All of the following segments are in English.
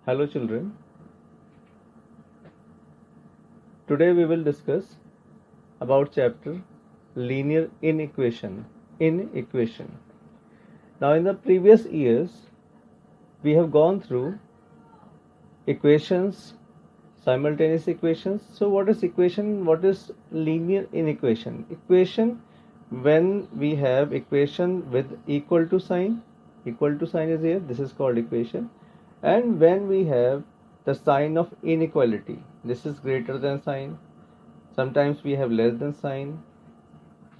Hello children, today we will discuss about chapter linear inequation. Now in the previous years we have gone through equations, simultaneous equations. So what is equation? What is linear inequation? Equation when we have equation with equal to sign is here, this is called equation, and when we have the sign of inequality, this is greater than sign. Sometimes we have less than sign,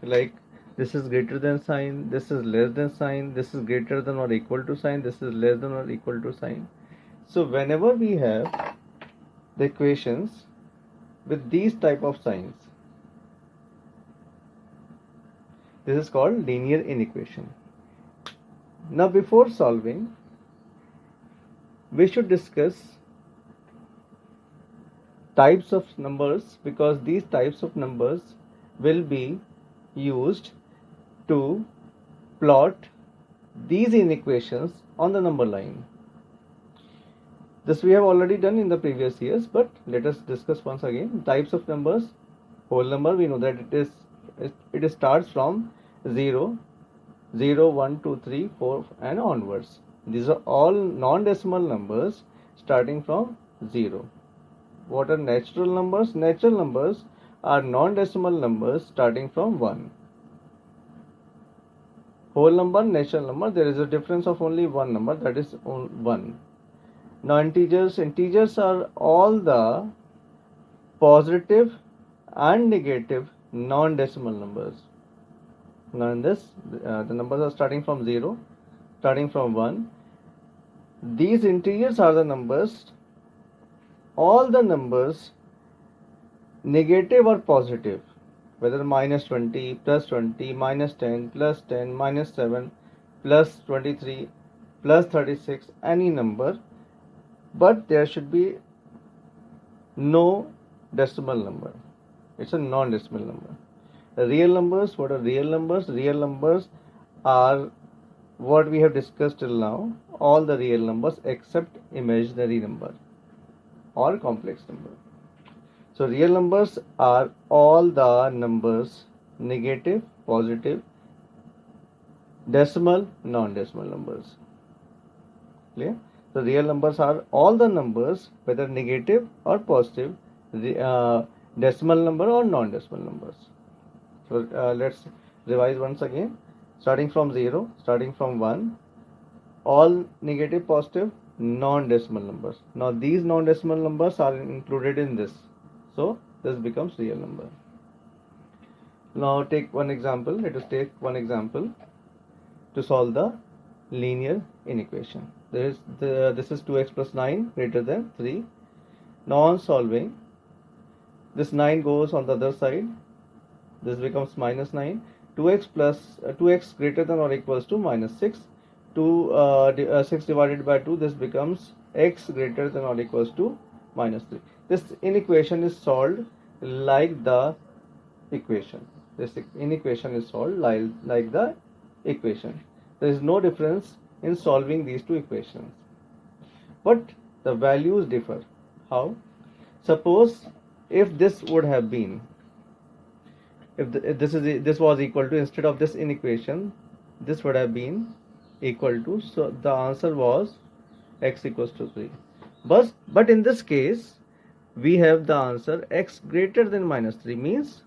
like this is greater than sign, this is less than sign, this is greater than or equal to sign, this is less than or equal to sign. So whenever we have the equations with these type of signs, this is called linear inequation. Now before solving, we should discuss types of numbers, because these types of numbers will be used to plot these inequations on the number line. This we have already done in the previous years, but let us discuss once again. Types of numbers: whole number, we know that it starts from 0, 0, 1, 2, 3, 4 and onwards. These are all non-decimal numbers starting from 0. What are natural numbers? Natural numbers are non-decimal numbers starting from 1. Whole number, natural number, there is a difference of only one number, that is 1. Now integers are all the positive and negative non-decimal numbers. Now in this, the numbers are starting from 0, starting from 1. These integers are the numbers, all the numbers negative or positive, whether minus 20, plus 20, minus 10, plus 10, minus 7, plus 23, plus 36, any number, but there should be no decimal number. It's a non-decimal number. Real numbers, what are real numbers? Real numbers are what we have discussed till now, all the real numbers except imaginary number or complex number. So real numbers are all the numbers negative, positive, decimal, non-decimal numbers. Clear? So real numbers are all the numbers, whether negative or positive, decimal number or non-decimal numbers. So let's revise once again. Starting from 0, starting from 1, all negative, positive, non-decimal numbers. Now these non-decimal numbers are included in this. So this becomes real number. Now take one example. Let us take one example to solve the linear inequation. This is 2x plus 9 greater than 3. Now on solving, this 9 goes on the other side. This becomes minus 9. 2x plus 2x greater than or equals to minus 6. 6 divided by 2, this becomes x greater than or equals to minus 3. This inequation is solved like the equation. This inequation is solved like the equation. There is no difference in solving these two equations, but the values differ. How? Suppose if this would have been, if this was equal to, instead of this inequation, this would have been equal to, so the answer was x equals to 3. But in this case we have the answer x greater than minus 3, means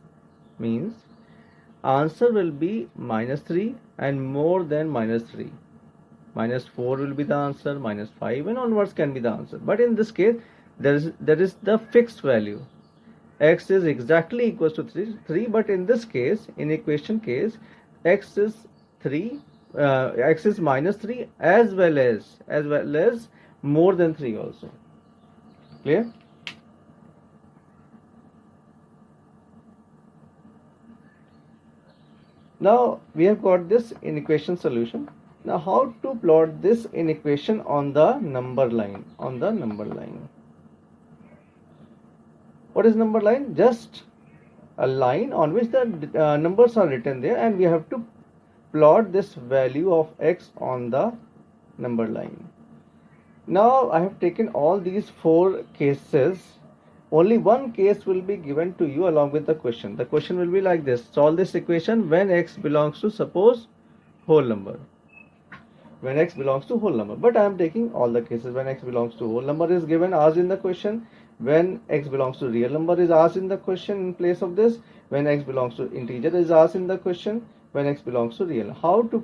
answer will be minus 3 and more than minus 3. Minus 4 will be the answer, minus 5 and onwards can be the answer. But in this case there is the fixed value. X is exactly equals to 3, but in this case, in equation case, x is 3, x is minus 3 as well as more than 3 also. Clear? Now we have got this inequation solution. Now how to plot this inequation on the number line? What is number line? Just a line on which the numbers are written there, and we have to plot this value of x on the number line. Now I have taken all these 4 cases. Only one case will be given to you along with the question. The question will be like this: solve this equation when x belongs to, suppose, whole number. When x belongs to whole number, but I am taking all the cases. When x belongs to whole number is given, asked in the question. When x belongs to real number is asked in the question in place of this. When x belongs to integer is asked in the question. When x belongs to real. How to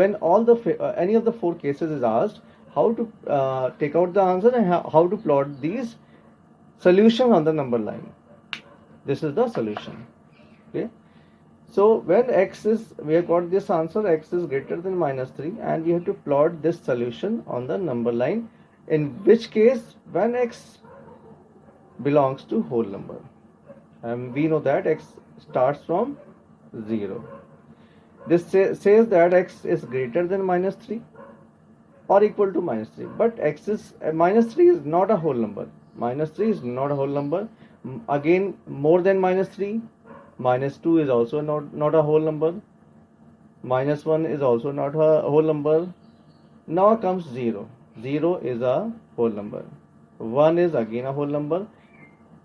when all the any of the 4 cases is asked, how to take out the answer and how to plot these solutions on the number line. This is the solution. Okay. So when x is, we have got this answer, x is greater than -3, and we have to plot this solution on the number line, in which case when x belongs to whole number, and we know that x starts from 0. This says that x is greater than -3 or equal to -3, but x is -3 is not a whole number. -3 is not a whole number. Again, more than -3, -2 is also not a whole number. -1 is also not a whole number. Now comes 0. 0 is a whole number. 1 is again a whole number.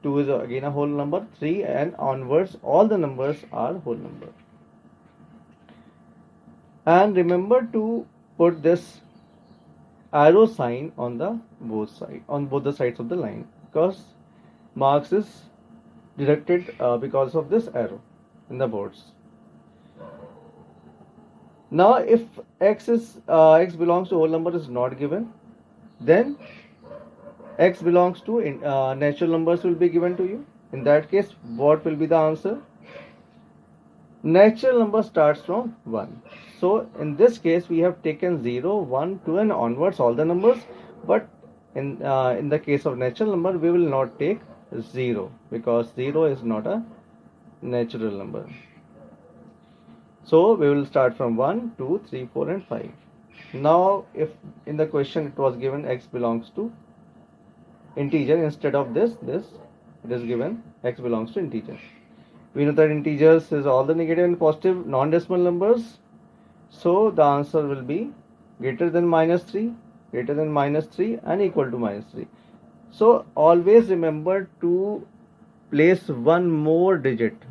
2 is again a whole number. 3 and onwards, all the numbers are whole number. And remember to put this arrow sign on the both the sides of the line, because marks is deducted because of this arrow in the boards. Now if x belongs to whole number is not given, then x belongs to natural numbers will be given to you. In that case, what will be the answer? Natural number starts from 1. So in this case we have taken 0, 1, 2 and onwards all the numbers, but in the case of natural number we will not take 0, because 0 is not a natural number. So we will start from 1, 2, 3, 4 and 5. Now if in the question it was given x belongs to integer, instead of this it is given x belongs to integer. We know that integers is all the negative and positive non-decimal numbers. So the answer will be greater than -3, greater than -3 and equal to -3. So always remember to place one more digit,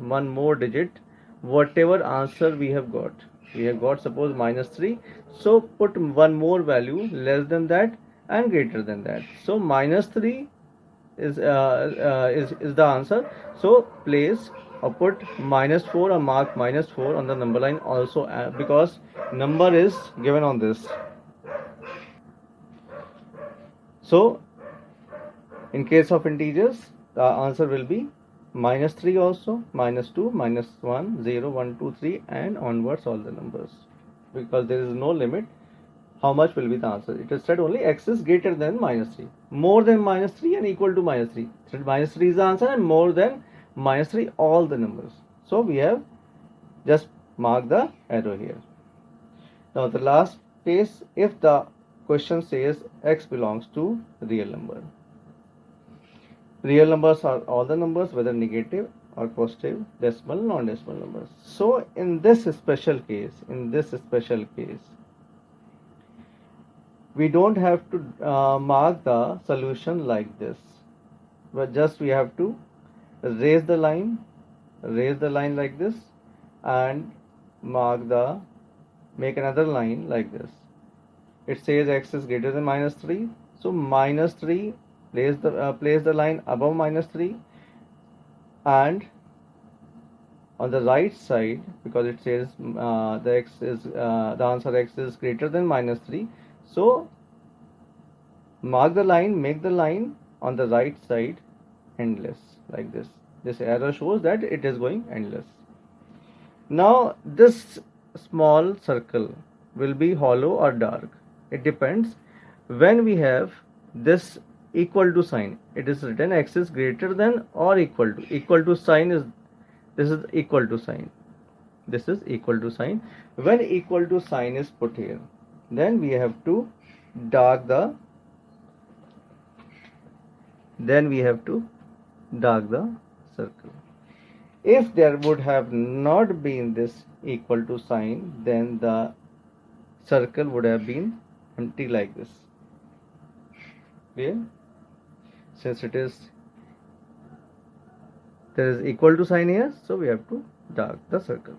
whatever answer we have got. We have got suppose -3. So put one more value less than that and greater than that. So -3 is the answer. So place or put -4 or mark -4 on the number line also, because number is given on this. So in case of integers, the answer will be -3 also, -2, -1, 0, 1, 2, 3 and onwards all the numbers, because there is no limit how much will be the answer. It is said only x is greater than -3, more than -3 and equal to -3. So -3 is the answer, and more than -3 all the numbers. So we have just marked the arrow here. Now the last case, if the question says x belongs to real number. Real numbers are all the numbers, whether negative or positive, decimal, non-decimal numbers. So in this special case, we don't have to mark the solution like this, but just we have to raise the line like this and make another line like this. It says x is greater than -3, so -3, place the line above -3, and on the right side, because it says the answer x is greater than -3, so make the line on the right side endless like this. This arrow shows that it is going endless. Now this small circle will be hollow or dark. It depends. When we have this equal to sign, it is written x is greater than or equal to. Equal to sign is, this is equal to sign. This is equal to sign. When equal to sign is put here, then we have to dark the circle. If there would have not been this equal to sign, then the circle would have been empty like this. Clear? Since it is there is equal to sign here, so we have to dark the circle.